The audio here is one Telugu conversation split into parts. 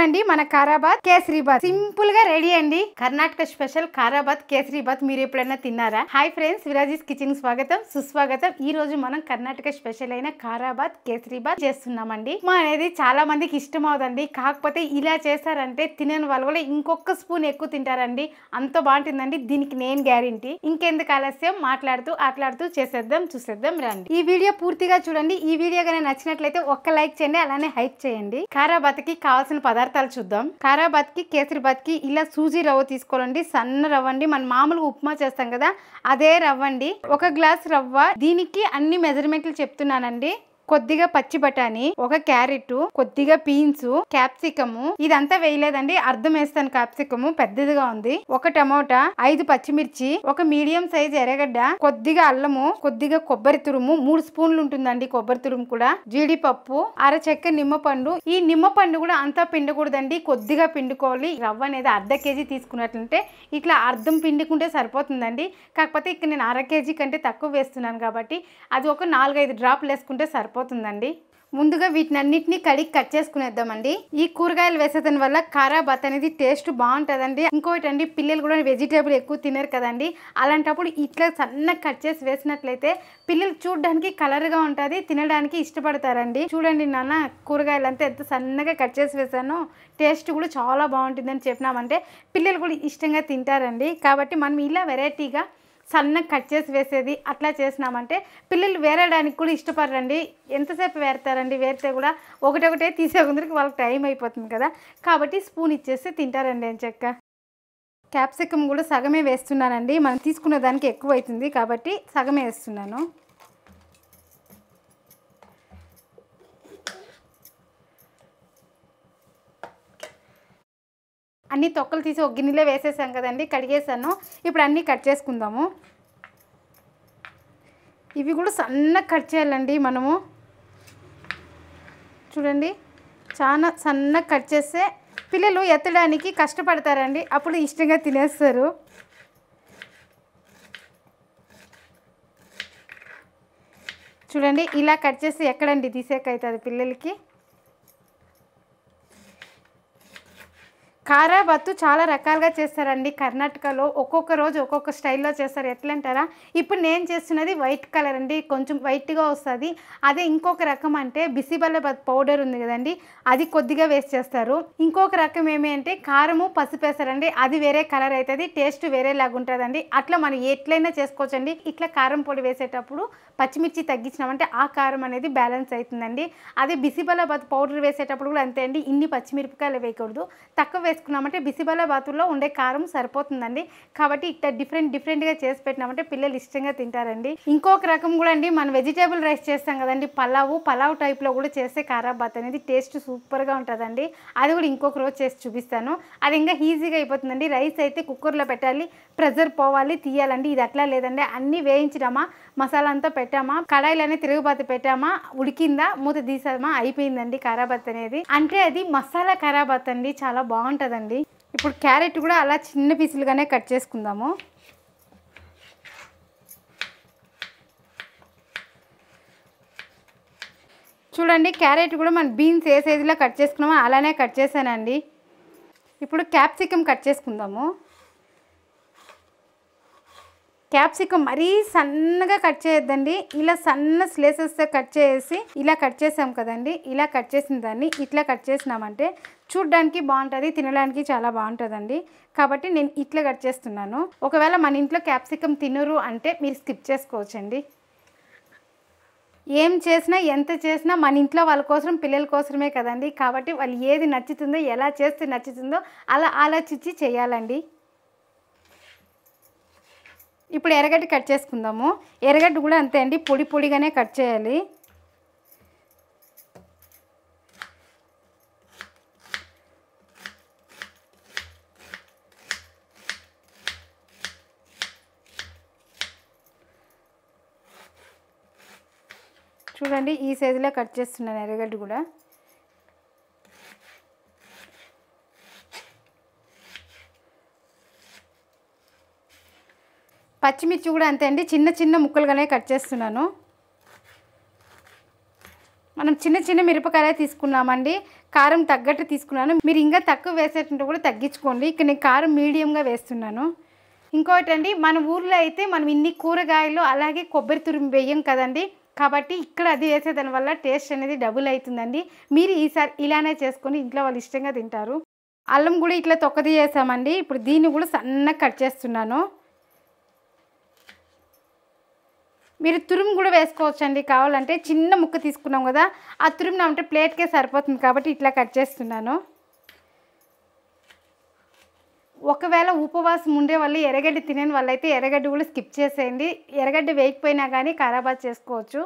చూడండి మన కారాబాద్ కేసరీబాత్ సింపుల్ గా రెడీ అండి. కర్ణాటక స్పెషల్ కారాబాద్ కేసరీబాత్ మీరు ఎప్పుడైనా తిన్నారా? హాయ్ ఫ్రెండ్స్, విరాజీస్ కిచెన్ స్వాగతం సుస్వాగతం. ఈ రోజు మనం కర్ణాటక స్పెషల్ అయిన కారాబాద్ కేసరీబాత్ చేస్తున్నామండి. మా అనేది చాలా మందికి ఇష్టం అవుదండి. కాకపోతే ఇలా చేస్తారంటే తినని వాళ్ళు కూడా ఇంకొక స్పూన్ ఎక్కువ తింటారండి. అంత బాగుంటుందండి. దీనికి నేను గ్యారెంటీ. ఇంకెందుకు ఆలస్యం, ఆట్లాడుతూ చేసేద్దాం, చూసేద్దాం రండి. ఈ వీడియో పూర్తిగా చూడండి. ఈ వీడియో కానీ నచ్చినట్లయితే ఒక్క లైక్ చేయండి, అలానే హైప్ చేయండి. కారాబాత్ కి కావాల్సిన పదార్థాలు చూద్దాం. కారాబాత్ కి కేసరీబాత్ కి ఇలా సూజీ రవ్వ తీసుకోవాలండి. సన్న రవ్వ అండి. మనం మామూలుగా ఉప్మా చేస్తాం కదా, అదే రవ్వ అండి. 1 గ్లాస్ రవ్వ. దీనికి అన్ని మెజర్మెంట్లు చెప్తున్నానండి. కొద్దిగా పచ్చి బఠానీ, 1 క్యారెట్, కొద్దిగా బీన్స్, క్యాప్సికము. ఇదంతా వేయలేదండి, అర్థం వేస్తాను. క్యాప్సికము పెద్దదిగా ఉంది. 1 టమోటా, 5 పచ్చిమిర్చి, 1 మీడియం సైజ్ ఎర్రగడ్డ, కొద్దిగా అల్లము, కొద్దిగా కొబ్బరి తురుము, 3 స్పూన్లు ఉంటుందండి కొబ్బరి తురుము కూడా, జీడిపప్పు, అరచెక్క నిమ్మపండు. ఈ నిమ్మపండు కూడా అంతా పిండకూడదండి, కొద్దిగా పిండుకోవాలి. రవ్వ అనేది 1/2 కేజీ తీసుకున్నట్లంటే ఇట్లా అర్థం పిండుకుంటే సరిపోతుందండి. కాకపోతే ఇక్కడ నేను 1/2 కేజీ కంటే తక్కువ వేస్తున్నాను కాబట్టి అది ఒక 4-5 డ్రాప్లు వేసుకుంటే సరిపోతుందండి. ముందుగా వీటినన్నిటిని కడిగి కట్ చేసుకునేద్దామండి. ఈ కూరగాయలు వేసేదాని వల్ల కారాబాత్ అనేది టేస్ట్ బాగుంటుందండి. ఇంకోటి అండి, పిల్లలు కూడా వెజిటేబుల్ ఎక్కువ తినరు కదండి. అలాంటప్పుడు ఇట్లా సన్నగా కట్ చేసి వేసినట్లయితే పిల్లలు చూడడానికి కలర్గా ఉంటుంది, తినడానికి ఇష్టపడతారండి. చూడండి నాన్న, కూరగాయలు అంతా ఎంత సన్నగా కట్ చేసి వేసానో. టేస్ట్ కూడా చాలా బాగుంటుందని చెప్పినామంటే పిల్లలు కూడా ఇష్టంగా తింటారండి. కాబట్టి మనం ఇలా వెరైటీగా సన్నగా కట్ చేసి వేసేది అట్లా చేసినామంటే పిల్లలు వేరేయడానికి కూడా ఇష్టపడరండి. ఎంతసేపు వేరుతారండి? వేరితే కూడా ఒకటే తీసే ముందరికి వాళ్ళకి టైం అయిపోతుంది కదా. కాబట్టి స్పూన్ ఇచ్చేస్తే తింటారండి అని చెక్క. క్యాప్సికమ్ కూడా సగమే వేస్తున్నానండి. మనం తీసుకునే దానికి ఎక్కువ అవుతుంది కాబట్టి సగమే వేస్తున్నాను. అన్ని తొక్కలు తీసి ఒక గిన్నెలో వేసేసాం కదండి, కడిగేసాను. ఇప్పుడు అన్నీ కట్ చేసుకుందాము. ఇవి కూడా సన్నగా కట్ చేయాలండి మనము. చూడండి, చాలా సన్నగా కట్ చేస్తే పిల్లలు ఎత్తడానికి కష్టపడతారండి, అప్పుడు ఇష్టంగా తినేస్తారు. చూడండి, ఇలా కట్ చేస్తే ఎక్కడండి తీసేకైతుంది పిల్లలకి. కారాబాత్ చాలా రకాలుగా చేస్తారండి కర్ణాటకలో. ఒక్కొక్క రోజు ఒక్కొక్క స్టైల్లో చేస్తారు. ఎట్లా అంటారా, ఇప్పుడు నేను చేస్తున్నది వైట్ కలర్ అండి, కొంచెం వైట్గా వస్తుంది. అదే ఇంకొక రకం అంటే బిసిబెల్లబాత్ పౌడర్ ఉంది కదండి, అది కొద్దిగా వేస్ట్ చేస్తారు. ఇంకొక రకం ఏమి అంటే కారము పసుపు వేస్తారండి, అది వేరే కలర్ అవుతుంది, టేస్ట్ వేరేలాగా ఉంటుందండి. అట్లా మనం ఎట్లయినా చేసుకోవచ్చండి. ఇట్లా కారం పొడి వేసేటప్పుడు పచ్చిమిర్చి తగ్గించినామంటే ఆ కారం అనేది బ్యాలెన్స్ అవుతుందండి. అదే బిసిబెల్లబాత్ పౌడర్ వేసేటప్పుడు కూడా అంతే అండి, ఇన్ని పచ్చిమిరపకాయలు వేయకూడదు, తక్కువ వేసుకున్నామంటే బిసిబెల్లబాత్లో ఉండే కారం సరిపోతుందండి. కాబట్టి ఇట్లా డిఫరెంట్గా చేసి పెట్టినామంటే పిల్లలు ఇష్టంగా తింటారండి. ఇంకొక రకం కూడా అండి, మనం వెజిటేబుల్ రైస్ చేస్తాం కదండి, పలావ్ టైప్లో కూడా చేస్తే కారాబాత్ అనేది టేస్ట్ సూపర్గా ఉంటుందండి. అది కూడా ఇంకొక రోజు చేసి చూపిస్తాను. అది ఇంకా ఈజీగా అయిపోతుందండి. రైస్ అయితే కుక్కర్లో పెట్టాలి, ప్రెజర్ పోవాలి, తీయాలండి. ఇది అట్లా లేదండి, అన్నీ వేయించడమా, మసాలా అంతా పెట్టామా, కడాయిలోనే తిరుగుబాతు పెట్టామా, ఉడికిందా, మూత తీసామా, అయిపోయిందండి కారాబాత్ అనేది. అంటే అది మసాలా కారాబాత్ అండి, చాలా బాగుంటుందండి. ఇప్పుడు క్యారెట్ కూడా అలా చిన్న పీసులుగానే కట్ చేసుకుందాము. చూడండి, క్యారెట్ కూడా మన బీన్స్ ఏ సైజులో కట్ చేసుకున్నామో అలానే కట్ చేశానండి. ఇప్పుడు క్యాప్సికమ్ కట్ చేసుకుందాము. క్యాప్సికమ్ మరీ సన్నగా కట్ చేయొద్దండి, ఇలా సన్న స్లేసెస్తో కట్ చేసి ఇలా కట్ చేసాం కదండి. ఇలా కట్ చేసిన దాన్ని ఇట్లా కట్ చేసినామంటే చూడ్డానికి బాగుంటుంది, తినడానికి చాలా బాగుంటుందండి. కాబట్టి నేను ఇట్లా కట్ చేస్తున్నాను. ఒకవేళ మన ఇంట్లో క్యాప్సికమ్ తినరు అంటే మీరు స్కిప్ చేసుకోవచ్చండి. ఏం చేసినా ఎంత చేసినా మన ఇంట్లో వాళ్ళ కోసం, పిల్లల కోసమే కదండి. కాబట్టి వాళ్ళు ఏది నచ్చుతుందో, ఎలా చేస్తే నచ్చుతుందో అలా ఆలోచించి చేయాలండి. ఇప్పుడు ఎర్రగడ్డ కట్ చేసుకుందాము. ఎర్రగడ్డ కూడా అంతే అండి, పొడిగానే కట్ చేయాలి. చూడండి, ఈ సైజులో కట్ చేస్తున్నాను ఎర్రగడ్డ కూడా. పచ్చిమిర్చి కూడా అంతే అండి, చిన్న ముక్కలుగానే కట్ చేస్తున్నాను. మనం చిన్న చిన్న మిరపకాయలే తీసుకున్నామండి. కారం తగ్గట్టు తీసుకున్నాను. మీరు ఇంకా తక్కువ వేసేటంటే కూడా తగ్గించుకోండి. ఇక్కడ నేను కారం మీడియంగా వేస్తున్నాను. ఇంకోటి అండి, మన ఊర్లో అయితే మనం ఇన్ని కూరగాయలు అలాగే కొబ్బరి తురుము వేయం కదండి. కాబట్టి ఇక్కడ అది వేసేదాని వల్ల టేస్ట్ అనేది డబుల్ అవుతుందండి. మీరు ఈసారి ఇలానే చేసుకొని ఇంట్లో వాళ్ళు ఇష్టంగా తింటారు. అల్లం కూడా ఇట్లా తొక్కదీయేసామండి. ఇప్పుడు దీన్ని కూడా సన్నగా కట్ చేస్తున్నాను. మీరు తురుము కూడా వేసుకోవచ్చండి. కావాలంటే చిన్న ముక్క తీసుకున్నాం కదా, ఆ తురుము అంటే ప్లేట్కే సరిపోతుంది కాబట్టి ఇట్లా కట్ చేస్తున్నాను. ఒకవేళ ఉపవాసం ఉండే వాళ్ళు ఎర్రగడ్డ తినని వాళ్ళైతే ఎర్రగడ్డ కూడా స్కిప్ చేసేయండి. ఎర్రగడ్డ వేయకపోయినా కానీ ఖరాబాత్ చేసుకోవచ్చు.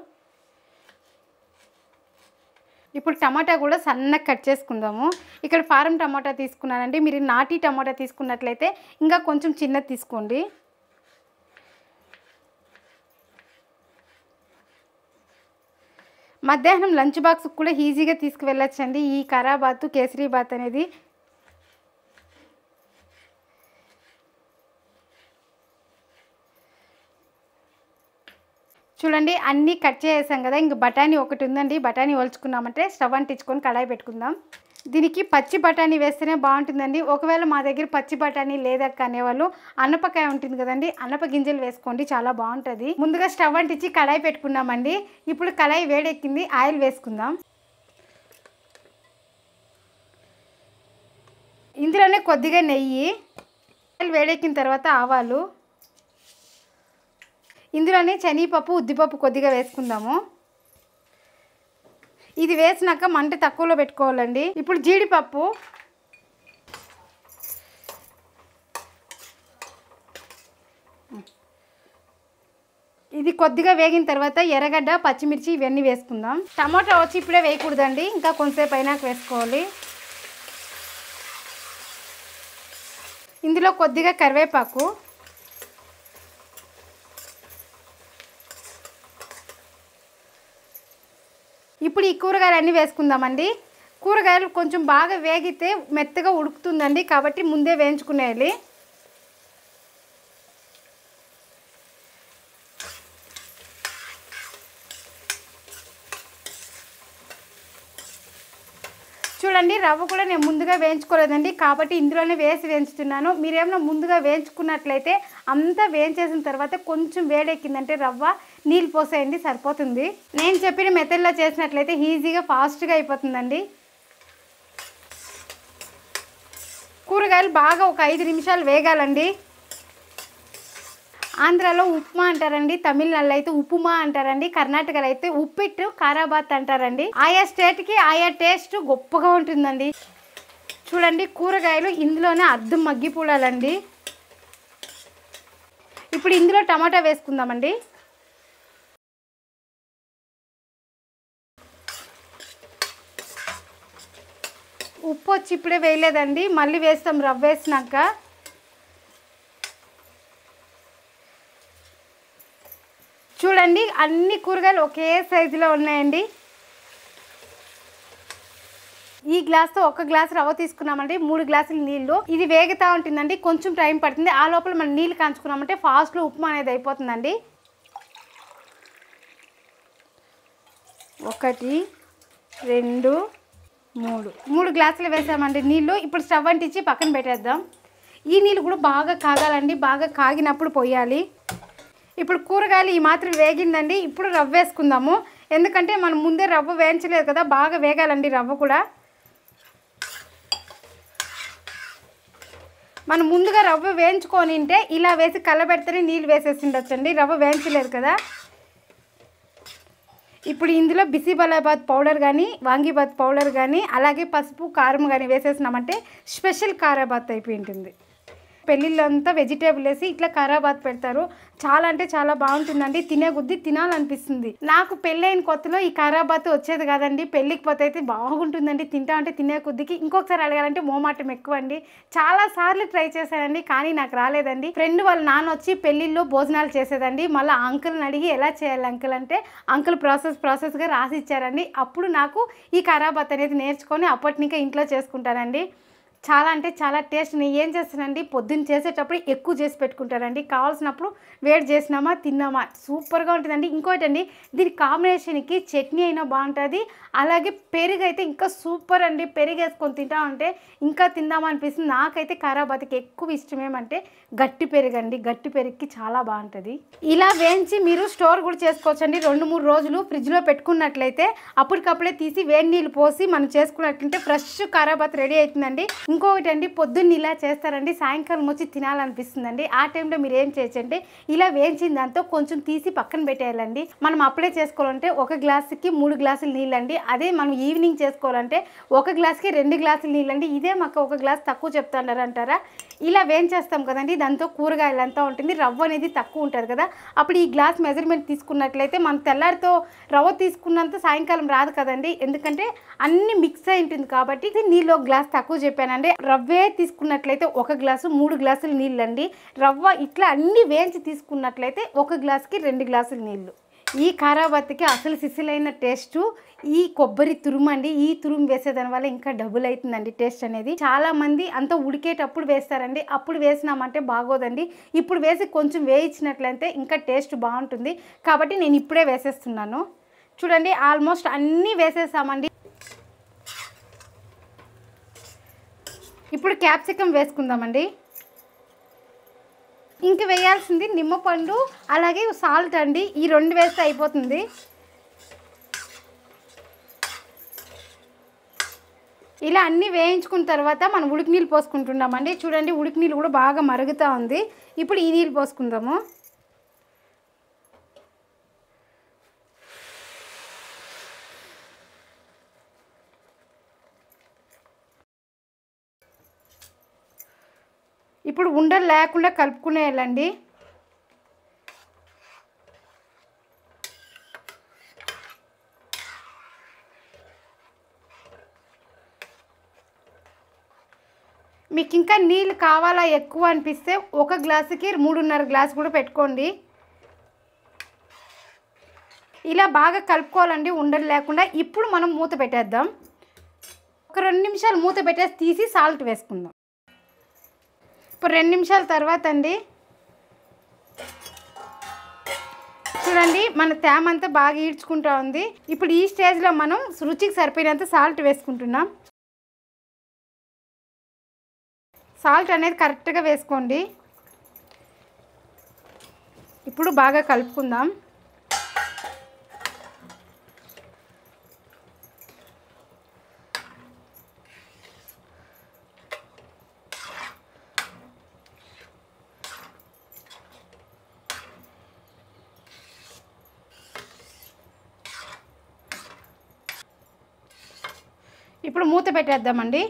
ఇప్పుడు టమాటా కూడా సన్నగా కట్ చేసుకుందాము. ఇక్కడ ఫారం టమాటా తీసుకున్నానండి. మీరు నాటి టమాటా తీసుకున్నట్లయితే ఇంకా కొంచెం చిన్నది తీసుకోండి. మధ్యాహ్నం లంచ్ బాక్స్కి కూడా ఈజీగా తీసుకువెళ్ళొచ్చండి ఈ ఖరాబాత్ కేసరీబాత్ అనేది. చూడండి అన్నీ కట్ చేసాం కదా. ఇంక బఠానీ ఒకటి ఉందండి. బఠానీ ఒలుచుకున్నామంటే స్టవ్ అంటించుకొని కడాయి పెట్టుకుందాం. దీనికి పచ్చి బఠానీ వేస్తేనే బాగుంటుందండి. ఒకవేళ మా దగ్గర పచ్చి బఠానీ లేదక్క అనేవాళ్ళు అనపకాయ ఉంటుంది కదండి, అనప గింజలు వేసుకోండి, చాలా బాగుంటుంది. ముందుగా స్టవ్ అంటించి కడాయి పెట్టుకున్నామండి. ఇప్పుడు కడాయి వేడెక్కింది, ఆయిల్ వేసుకుందాం. ఇందులోనే కొద్దిగా నెయ్యి, ఆయిల్ వేడెక్కిన తర్వాత ఆవాలు, ఇందులోనే శనగపప్పు ఉద్దిపప్పు కొద్దిగా వేసుకుందాము. ఇది వేసినాక మంట తక్కువలో పెట్టుకోవాలండి. ఇప్పుడు జీడిపప్పు, ఇది కొద్దిగా వేగిన తర్వాత ఎర్రగడ్డ పచ్చిమిర్చి ఇవన్నీ వేసుకుందాం. టమాటా వచ్చి ఇప్పుడే వేయకూడదండి, ఇంకా కొంతసేపు అయినాక వేసుకోవాలి. ఇందులో కొద్దిగా కరివేపాకు, ఇప్పుడు ఈ కూరగాయలు అన్నీ వేసుకుందామండి. కూరగాయలు కొంచెం బాగా వేగితే మెత్తగా ఉడుకుతుందండి, కాబట్టి ముందే వేయించుకునేయాలి. చూడండి రవ్వ కూడా నేను ముందుగా వేయించుకోలేదండి, కాబట్టి ఇందులోనే వేసి వేయించుతున్నాను. మీరేమైనా ముందుగా వేయించుకున్నట్లయితే అంతా వేయించేసిన తర్వాత కొంచెం వేడెక్కిందంటే రవ్వ నీళ్ళు పోసేయండి, సరిపోతుంది. నేను చెప్పిన మెథడ్లో చేసినట్లయితే ఈజీగా ఫాస్ట్గా అయిపోతుందండి. కూరగాయలు బాగా ఒక 5 నిమిషాలు వేగాలండి. ఆంధ్రాలో ఉప్మా అంటారండి, తమిళనాడులో అయితే ఉప్పుమా అంటారండి, కర్ణాటకలో అయితే ఉప్పిట్టు ఖరాబాత్ అంటారండి. ఆయా స్టేట్కి ఆయా టేస్ట్ గొప్పగా ఉంటుందండి. చూడండి కూరగాయలు ఇందులోనే అద్దం మగ్గిపోవాలండి. ఇప్పుడు ఇందులో టమాటా వేసుకుందామండి. ఉప్పు వచ్చి ఇప్పుడే వేయలేదండి, మళ్ళీ వేస్తాం రవ్వ వేసినాక. చూడండి అన్ని కూరగాయలు ఒకే సైజులో ఉన్నాయండి. ఈ గ్లాస్తో 1 గ్లాస్ రవ్వ తీసుకున్నామండి, 3 గ్లాసులు నీళ్ళు. ఇది వేగుతూ ఉంటుందండి, కొంచెం టైం పడుతుంది. ఆ లోపల మనం నీళ్ళు కాంచుకున్నామంటే ఫాస్ట్లో ఉప్మా అనేది అయిపోతుందండి. 1 2 3 గ్లాసులు వేసామండి నీళ్ళు. ఇప్పుడు స్టవ్ అంటించి పక్కన పెట్టేద్దాం. ఈ నీళ్ళు కూడా బాగా కాగాలండి, బాగా కాగినప్పుడు పోయాలి. ఇప్పుడు కూరగాయలు ఈ మాత్రం వేగిందండి. ఇప్పుడు రవ్వ వేసుకుందాము, ఎందుకంటే మనం ముందే రవ్వ వేయించలేదు కదా, బాగా వేగాలండి రవ్వ కూడా. మనం ముందుగా రవ్వ వేయించుకొని ఉంటే ఇలా వేసి కలబెడితేనే నీళ్ళు వేసేసి ఉండొచ్చండి, రవ్వ వేయించలేదు కదా. ఇప్పుడు ఇందులో బిసిబలాబాద్ పౌడర్ కానీ వాంగీబాత్ పౌడర్ కానీ అలాగే పసుపు కారం కానీ వేసేసినామంటే స్పెషల్ ఖరాబాత్ అయిపోయి ఉంటుంది. పెళ్ళిళ్ళు అంతా వెజిటేబుల్ వేసి ఇట్లా ఖరాబాత్ పెడతారు, చాలా అంటే చాలా బాగుంటుందండి. తినే కొద్దీ తినాలనిపిస్తుంది. నాకు పెళ్ళైన కొత్తలో ఈ ఖరాబాత్ వచ్చేది కాదండి, పెళ్ళికి పోతే అయితే బాగుంటుందండి, తింటా అంటే తినే కొద్దికి. ఇంకొకసారి అడగాలంటే మోమాటం ఎక్కువ అండి. చాలా సార్లు ట్రై చేశానండి, కానీ నాకు రాలేదండి. ఫ్రెండ్ వాళ్ళ నాన్న వచ్చి పెళ్ళిళ్ళు భోజనాలు చేసేదండి, మళ్ళీ అంకుల్ని అడిగి ఎలా చేయాలి అంకుల్ అంటే అంకుల్ ప్రాసెస్గా రాసి ఇచ్చారండి. అప్పుడు నాకు ఈ ఖరాబాత్ అనేది నేర్చుకొని అప్పటి ఇంకా ఇంట్లో చేసుకుంటానండి. చాలా అంటే చాలా టేస్ట్. నేను ఏం చేస్తానండి, పొద్దున్న చేసేటప్పుడు ఎక్కువ చేసి పెట్టుకుంటానండి. కావాల్సినప్పుడు వేడి చేసినామా తిన్నామా సూపర్గా ఉంటుందండి. ఇంకోటి అండి, దీని కాంబినేషన్కి చట్నీ అయినా బాగుంటుంది, అలాగే పెరుగు అయితే ఇంకా సూపర్ అండి. పెరుగు వేసుకొని తింటా ఉంటే ఇంకా తిందామా అనిపిస్తుంది. నాకైతే ఖరాబాత్కి ఎక్కువ ఇష్టం ఏమంటే గట్టి పెరుగు అండి. గట్టి పెరుగుకి చాలా బాగుంటుంది. ఇలా వేయించి మీరు స్టోర్ కూడా చేసుకోవచ్చండి. 2-3 రోజులు ఫ్రిడ్జ్లో పెట్టుకున్నట్లయితే అప్పటికప్పుడే తీసి వేడి నీళ్ళు పోసి మనం చేసుకున్నట్లయితే ఫ్రెష్ ఖరాబాత్ రెడీ అవుతుందండి. ఇంకొకటి అండి, పొద్దున్న ఇలా చేస్తారండి, సాయంకాలం వచ్చి తినాలనిపిస్తుందండి. ఆ టైంలో మీరు ఏం చేయొచ్చంటే ఇలా వేయించిన దాంతో కొంచెం తీసి పక్కన పెట్టేయాలండి. మనం అప్పుడే చేసుకోవాలంటే 1 గ్లాసుకి 3 గ్లాసులు నీళ్ళండి. అదే మనం ఈవినింగ్ చేసుకోవాలంటే 1 గ్లాసుకి 2 గ్లాసులు నీళ్ళండి. ఇదే మాకు 1 గ్లాస్ తక్కువ చెప్తున్నారు అంటారా? ఇలా వేయించేస్తాం కదండి, దాంతో కూరగాయలు అంతా ఉంటుంది, రవ్వ అనేది తక్కువ ఉంటుంది కదా. అప్పుడు ఈ గ్లాస్ మెజర్మెంట్ తీసుకున్నట్లయితే మనం తెల్లారితో రవ్వ తీసుకున్నంత సాయంకాలం రాదు కదండి, ఎందుకంటే అన్ని మిక్స్ అయి ఉంటుంది కాబట్టి. నీళ్ళు 1 గ్లాస్ తక్కువ చెప్పానండి. రవ్వే తీసుకున్నట్లయితే 1 గ్లాసు 3 గ్లాసులు నీళ్ళండి. రవ్వ ఇట్లా అన్ని వేయించి తీసుకున్నట్లయితే 1 గ్లాసుకి 2 గ్లాసులు నీళ్ళు. ఈ ఖరాబాత్కి అసలు సిసిలైన టేస్టు ఈ కొబ్బరి తురుము అండి. ఈ తురుము వేసేదాని వల్ల ఇంకా డబుల్ అవుతుందండి టేస్ట్ అనేది. చాలా మంది అంతా ఉడికేటప్పుడు వేస్తారండి, అప్పుడు వేసినామంటే బాగోదండి. ఇప్పుడు వేసి కొంచెం వేయించినట్లయితే ఇంకా టేస్ట్ బాగుంటుంది. కాబట్టి నేను ఇప్పుడే వేసేస్తున్నాను. చూడండి, ఆల్మోస్ట్ అన్నీ వేసేసామండి. ఇప్పుడు క్యాప్సికమ్ వేసుకుందామండి. ఇంక వేయాల్సింది నిమ్మపండు అలాగే సాల్ట్ అండి. ఈ 2 వేస్తే అయిపోతుంది. ఇలా అన్నీ వేయించుకున్న తర్వాత మనం ఉడికి నీళ్ళు పోసుకుంటున్నామండి. చూడండి, ఉడికి నీళ్ళు కూడా బాగా మరుగుతూ ఉంది. ఇప్పుడు ఈ నీళ్ళు పోసుకుందాము. ఇప్పుడు ఉండలు లేకుండా కలుపుకునేయాలండి. మీకు ఇంకా నీళ్ళు కావాలా ఎక్కువ అనిపిస్తే 1 గ్లాసుకి 3.5 గ్లాసు కూడా పెట్టుకోండి. ఇలా బాగా కలుపుకోవాలండి ఉండలు లేకుండా. ఇప్పుడు మనం మూత పెట్టేద్దాం. ఒక 2 నిమిషాలు మూత పెట్టేసి తీసి సాల్ట్ వేసుకుందాం. ఇప్పుడు 2 నిమిషాల తర్వాత అండి, చూడండి మన తేమ అంతా బాగా ఈడ్చుకుంటూ ఉంది. ఇప్పుడు ఈ స్టేజ్లో మనం రుచికి సరిపోయినంత సాల్ట్ వేసుకుంటున్నాం. సాల్ట్ అనేది కరెక్ట్గా వేసుకోండి. ఇప్పుడు బాగా కలుపుకుందాం. ఇప్పుడు మూత పెట్టేద్దామండి.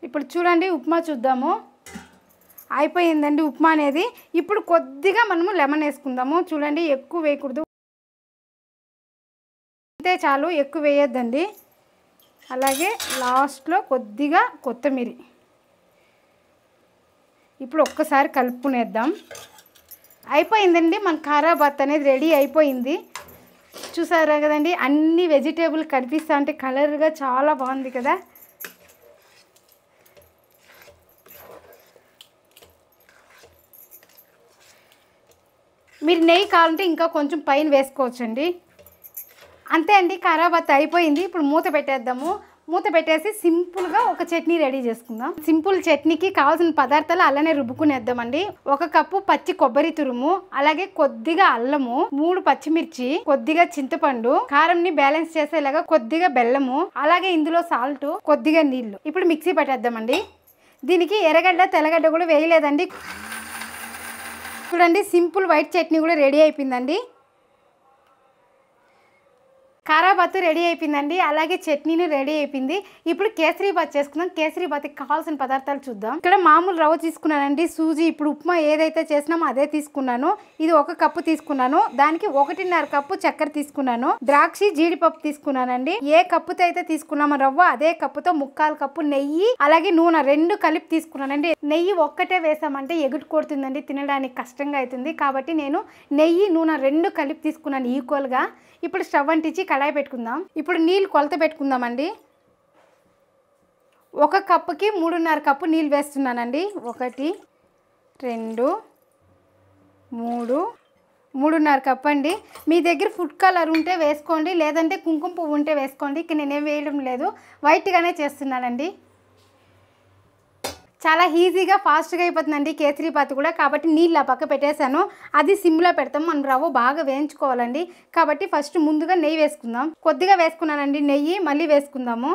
ఇప్పుడు చూడండి, ఉప్మా చూద్దాము. అయిపోయిందండి ఉప్మా అనేది. ఇప్పుడు కొద్దిగా మనము లెమన్ వేసుకుందాము. చూడండి, ఎక్కువ వేయకూడదు, అంతే చాలు, ఎక్కువ వేయొద్దండి. అలాగే లాస్ట్లో కొద్దిగా కొత్తిమీర. ఇప్పుడు ఒక్కసారి కలుపుకునేద్దాం. అయిపోయిందండి, మన ఖరాబాత్ అనేది రెడీ అయిపోయింది. చూసారా కదండి, అన్ని వెజిటేబుల్ కనిపిస్తా అంటే కలర్గా చాలా బాగుంది కదా. మీరు నెయ్యి కావాలంటే ఇంకా కొంచెం పైన వేసుకోవచ్చండి. అంతే అండి, ఖరాబాత్ అయిపోయింది. ఇప్పుడు మూత పెట్టేద్దాము. మూత పెట్టేసి సింపుల్గా ఒక చట్నీ రెడీ చేసుకుందాం. సింపుల్ చట్నీకి కావాల్సిన పదార్థాలు అలానే రుబ్బుకునేద్దామండి. 1 కప్పు పచ్చి కొబ్బరి తురుము, అలాగే కొద్దిగా అల్లము, 3 పచ్చిమిర్చి, కొద్దిగా చింతపండు, కారంని బ్యాలెన్స్ చేసేలాగా కొద్దిగా బెల్లము, అలాగే ఇందులో సాల్ట్, కొద్దిగా నీళ్లు. ఇప్పుడు మిక్సీ పట్టేద్దామండి. దీనికి ఎర్రగడ్డ తెల్లగడ్డ కూడా వేయలేదండి. చూడండి, సింపుల్ వైట్ చట్నీ కూడా రెడీ అయిపోయిందండి. ఖరాబాత్ రెడీ అయిపోయిందండి, అలాగే చట్నీని రెడీ అయిపోయింది. ఇప్పుడు కేసరీబాత్ చేసుకుందాం. కేసరీబాత్కి కావాల్సిన పదార్థాలు చూద్దాం. ఇక్కడ మామూలు రవ్వ తీసుకున్నానండి, సూజీ. ఇప్పుడు ఉప్మా ఏదైతే చేసినామో అదే తీసుకున్నాను. ఇది 1 కప్పు తీసుకున్నాను. దానికి 1.5 కప్పు చక్కెర తీసుకున్నాను. ద్రాక్షి జీడిపప్పు తీసుకున్నానండి. ఏ కప్పుతో అయితే తీసుకున్నామో రవ్వ అదే కప్పుతో 3/4 కప్పు నెయ్యి, అలాగే నూనె 2 కలిపి తీసుకున్నానండి. నెయ్యి ఒక్కటే వేసామంటే ఎగుటు కొడుతుందండి, తినడానికి కష్టంగా అవుతుంది. కాబట్టి నేను నెయ్యి నూనె 2 కలిపి తీసుకున్నాను ఈక్వల్గా. ఇప్పుడు స్టవ్ అంటించి కళాయి పెట్టుకుందాం. ఇప్పుడు నీళ్ళు కొలత పెట్టుకుందామండి. 1 కప్పుకి 3.5 కప్పు నీళ్ళు వేస్తున్నానండి. 1 2 3 3.5 కప్పు అండి. మీ దగ్గర ఫుడ్ కలర్ ఉంటే వేసుకోండి, లేదంటే కుంకుమ పువ్వు ఉంటే వేసుకోండి. ఇక్కడ నేనేం వేయడం లేదు, వైట్గానే చేస్తున్నానండి. చాలా ఈజీగా ఫాస్ట్గా అయిపోతుందండి కేసరీబాత్ కూడా. కాబట్టి నీళ్ళు ఆ పక్క పెట్టేశాను, అది సిమ్లో పెడతాం. మనం రవ్వ బాగా వేయించుకోవాలండి. కాబట్టి ఫస్ట్ ముందుగా నెయ్యి వేసుకుందాం. కొద్దిగా వేసుకున్నానండి నెయ్యి, మళ్ళీ వేసుకుందాము.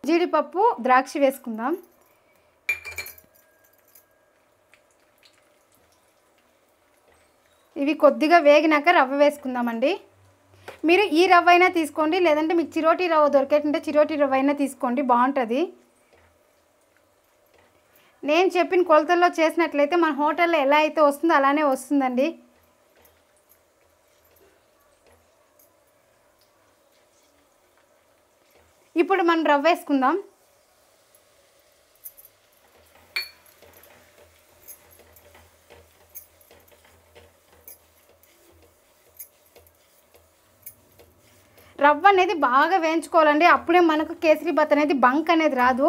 జీడిపప్పు ద్రాక్ష వేసుకుందాం. ఇవి కొద్దిగా వేగినాక రవ్వ వేసుకుందామండి. మీరు ఈ రవ్వ అయినా తీసుకోండి, లేదంటే మీకు చిరోటి రవ్వ దొరికేటంటే చిరోటి రవ్వ అయినా తీసుకోండి, బాగుంటుంది. నేను చెప్పిన కొలతల్లో చేసినట్లయితే మన హోటల్లో ఎలా అయితే వస్తుందో అలానే వస్తుందండి. ఇప్పుడు మనం రవ్వ వేసుకుందాం. రవ్వ అనేది బాగా వేయించుకోవాలండి, అప్పుడే మనకు కేసరీబాత్ అనేది బంక్ అనేది రాదు.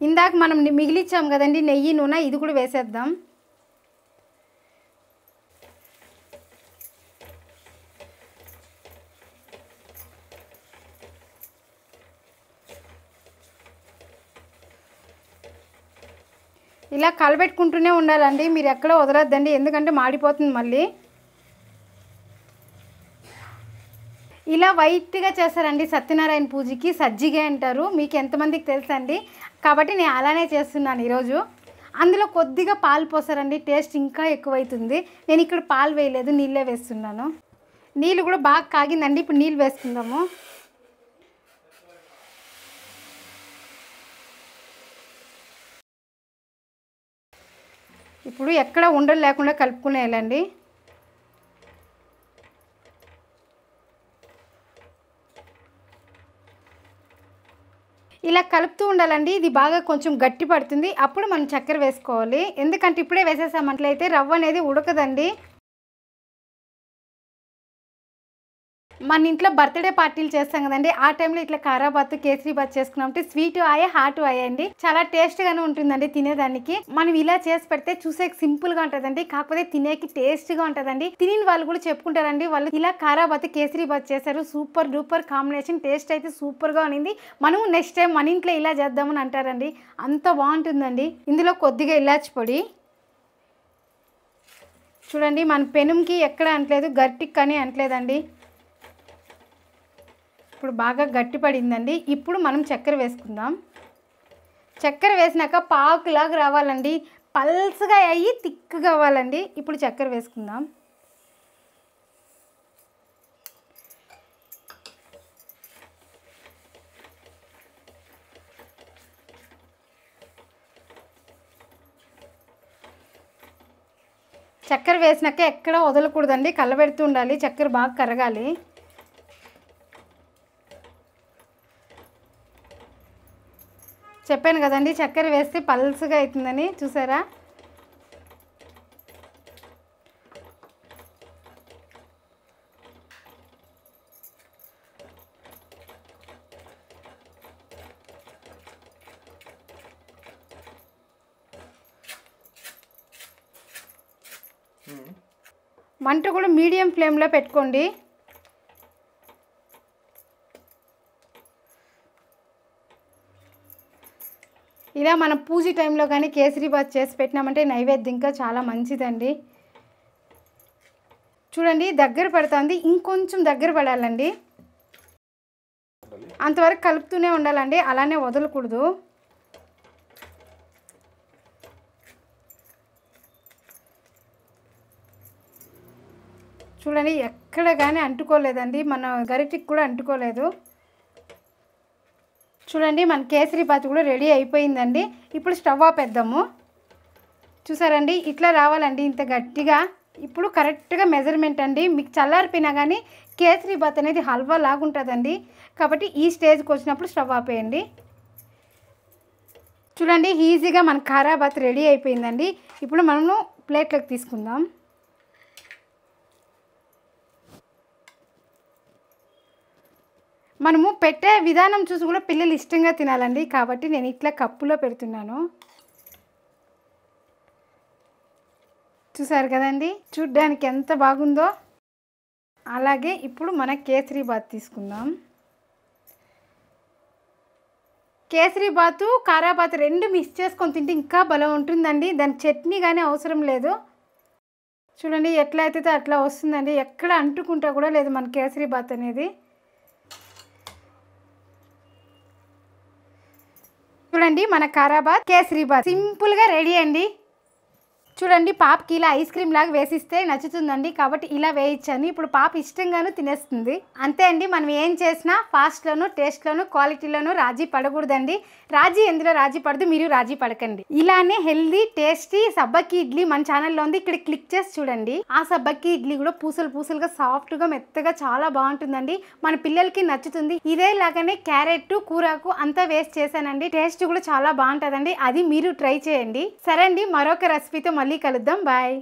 ఇందాక మనం మిగిలిచ్చాం కదండి నెయ్యి నూనె, ఇది కూడా వేసేద్దాం. ఇలా కలబెట్టుకుంటూనే ఉండాలండి, మీరు ఎక్కడ వదలొద్దండి, ఎందుకంటే మాడిపోతుంది మళ్ళీ. ఇలా వైట్గా చేస్తారండి సత్యనారాయణ పూజకి, సజ్జిగ అంటారు. మీకు ఎంతమందికి తెలుసండి, కాబట్టి నేను అలానే చేస్తున్నాను ఈరోజు. అందులో కొద్దిగా పాలు పోసారండి, టేస్ట్ ఇంకా ఎక్కువైతుంది. నేను ఇక్కడ పాలు వేయలేదు, నీళ్ళే వేస్తున్నాను. నీళ్ళు కూడా బాగా కాగిందండి. ఇప్పుడు నీళ్ళు వేసుకుందాము. ఇప్పుడు ఎక్కడ ఉండలు లేకుండా కలుపుకునేయాలండి. ఇలా కలుపుతూ ఉండాలండి. ఇది బాగా కొంచెం గట్టి పడుతుంది, అప్పుడు మనం చక్కెర వేసుకోవాలి. ఎందుకంటే ఇప్పుడే వేసేసామంట్లయితే రవ్వ అనేది ఉడకదండి. మన ఇంట్లో బర్త్డే పార్టీలు చేస్తాం కదండి, ఆ టైంలో ఇట్లా కారాబాత్ కేసరీబాత్ చేసుకున్నామంటే స్వీట్ అయ్యే హాట్ అయ్యండి, చాలా టేస్ట్గానే ఉంటుందండి తినేదానికి. మనం ఇలా చేసి పెడితే చూసేకి సింపుల్గా ఉంటుందండి, కాకపోతే తినేకి టేస్ట్గా ఉంటుందండి. తిని వాళ్ళు కూడా చెప్పుకుంటారండి, వాళ్ళు ఇలా కారాబాత్ కేసరీబాత్ చేశారు, సూపర్ డూపర్ కాంబినేషన్, టేస్ట్ అయితే సూపర్గా ఉన్నింది, మనము నెక్స్ట్ టైం మన ఇంట్లో ఇలా చేద్దామని అంటారండి. అంత బాగుంటుందండి. ఇందులో కొద్దిగా ఇలాచి పొడి చూడండి, మన పెనుంకి ఎక్కడ అంటలేదు, గట్టికి కానీ అంటలేదండి. ఇప్పుడు బాగా గట్టి పడిందండి. ఇప్పుడు మనం చక్కెర వేసుకుందాం. చక్కెర వేసినాక పాకులాగా రావాలండి, పల్స్గా అయ్యి తిక్కుగా అవ్వాలండి. ఇప్పుడు చక్కెర వేసుకుందాం. చక్కెర వేసినాక ఎక్కడ వదలకూడదండి, కలబెడుతూ ఉండాలి, చక్కెర బాగా కరగాలి. చెప్పాను కదండి చక్కెర వేస్తే పల్స్గా అవుతుందని, చూసారా. మంట కూడా మీడియం ఫ్లేమ్లో పెట్టుకోండి. ఇలా మనం పూజ టైంలో కానీ కేసరీబాత్ చేసి పెట్టినామంటే నైవేద్యం ఇంకా చాలా మంచిదండి. చూడండి దగ్గర పడుతుంది, ఇంకొంచెం దగ్గర పడాలండి, అంతవరకు కలుపుతూనే ఉండాలండి, అలానే వదలకూడదు. చూడండి ఎక్కడ కానీ అంటుకోలేదండి, మన గరిటికి కూడా అంటుకోలేదు. చూడండి మన కేసరీబాత్ కూడా రెడీ అయిపోయిందండి. ఇప్పుడు స్టవ్ ఆపేద్దాము. చూసారండి ఇట్లా రావాలండి, ఇంత గట్టిగా. ఇప్పుడు కరెక్ట్గా మెజర్మెంట్ అండి. మీకు చల్లారిపోయినా కానీ కేసరీబాత్ అనేది హల్వా లాగుంటుందండి, కాబట్టి ఈ స్టేజ్కి వచ్చినప్పుడు స్టవ్ ఆపేయండి. చూడండి ఈజీగా మన ఖారాబాత్ రెడీ అయిపోయిందండి. ఇప్పుడు మనము ప్లేట్లోకి తీసుకుందాం. మనము పెట్టే విధానం చూసి కూడా పిల్లలు ఇష్టంగా తినాలండి, కాబట్టి నేను ఇట్లా కప్పులో పెడుతున్నాను. చూసారు కదండి చూడ్డానికి ఎంత బాగుందో. అలాగే ఇప్పుడు మన కేసరీబాత్ తీసుకుందాం. కేసరీబాతు ఖారాబాత్ రెండు మిక్స్ చేసుకొని తింటే ఇంకా భలే ఉంటుందండి. దానికి చట్నీ కానీ అవసరం లేదు. చూడండి ఎట్లా అయితే అట్లా వస్తుందండి, ఎక్కడ అంటుకుంటా కూడా లేదు మన కేసరీబాత్ అనేది. చూడండి మన ఖారాబాత్ కేసరీబాత్ సింపుల్గా రెడీ అండి. చూడండి పాపకి ఇలా ఐస్ క్రీమ్ లాగా వేసిస్తే నచ్చుతుందండి, కాబట్టి ఇలా వేయించాను. ఇప్పుడు పాప ఇష్టంగాను తినేస్తుంది. అంతే అండి, మనం ఏం చేసినా ఫాస్ట్లోను టేస్ట్లోను క్వాలిటీలోను రాజీ పడకూడదండి. రాజీ ఎందులో రాజీ పడదు, మీరు రాజీ పడకండి. ఇలానే హెల్దీ టేస్టీ సబ్బక్కి ఇడ్లీ మన ఛానల్లో ఉంది, ఇక్కడ క్లిక్ చేసి చూడండి. ఆ సబ్బక్కి ఇడ్లీ కూడా పూసలు పూసలుగా సాఫ్ట్గా మెత్తగా చాలా బాగుంటుందండి, మన పిల్లలకి నచ్చుతుంది. ఇదే లాగానే క్యారెట్ కూరాకు అంతా వేస్ట్ చేశానండి, టేస్ట్ కూడా చాలా బాగుంటుందండి. అది మీరు ట్రై చేయండి. సరే అండి, మరొక రెసిపీతో మళ్ళీ కలుద్దాం. బాయ్.